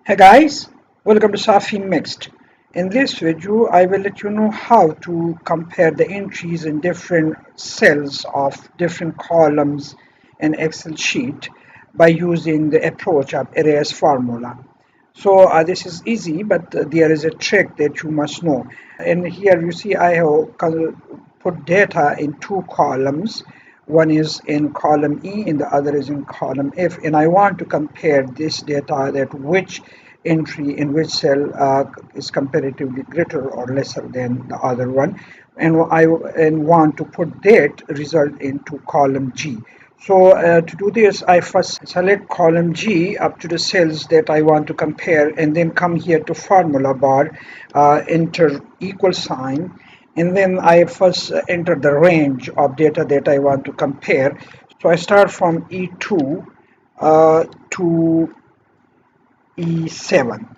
Hey guys, welcome to Safi Mixed. In this video, I will let you know how to compare the entries in different cells of different columns in Excel sheet by using the approach of arrays formula. So this is easy, but there is a trick that you must know. And here you see I have put data in two columns. One is in column E and the other is in column F. And I want to compare this data that which entry in which cell is comparatively greater or lesser than the other one. And I want to put that result into column G. So to do this, I first select column G up to the cells that I want to compare and then come here to formula bar, enter equal sign, and then I first enter the range of data that I want to compare. So I start from E2 to E7.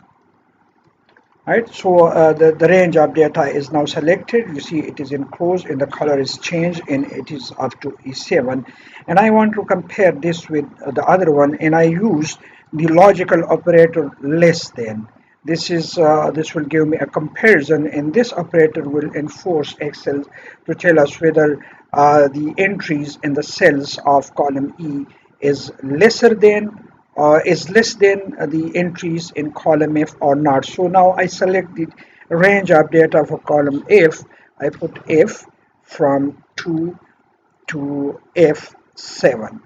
Right, so the range of data is now selected. You see it is enclosed and the color is changed and it is up to E7. And I want to compare this with the other one, and I use the logical operator less than. This will give me a comparison, and this operator will enforce Excel to tell us whether the entries in the cells of column E is lesser than is less than the entries in column F or not. So now I select the range of data for column F. I put F from 2 to F7.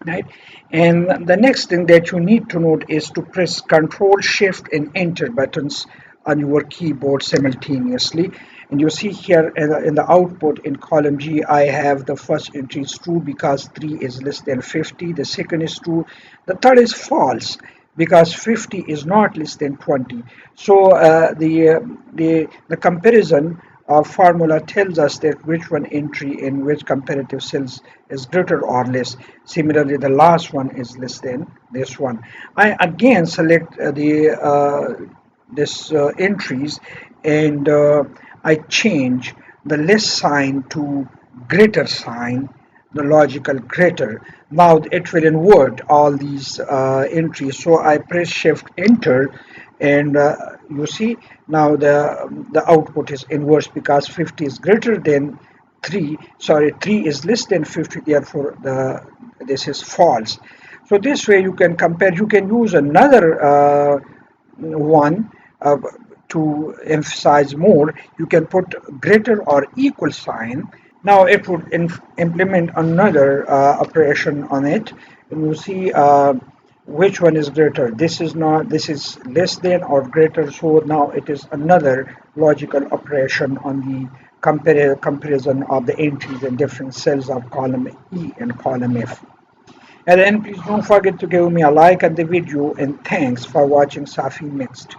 Right, and the next thing that you need to note is to press Control Shift and Enter buttons on your keyboard simultaneously. And you see here in the output in column G, I have the first entry is true because 3 is less than 50. The second is true. The third is false because 50 is not less than 20. So the comparison formula tells us that which one entry in which comparative cells is greater or less. Similarly, the last one is less than this one. I again select the this entries, and I change the less sign to greater sign, the logical greater. Now it will invert all these entries. So I press Shift Enter, and you see now the output is inverse because 50 is greater than 3. Sorry, 3 is less than 50. Therefore, this is false. So this way you can compare. You can use another one to emphasize more. You can put greater or equal sign. Now it would implement another operation on it, and you see which one is greater. This is not. This is less than or greater. So now it is another logical operation on the comparison of the entries in different cells of column E and column F. And then please don't forget to give me a like on the video, and thanks for watching Safi Mixed.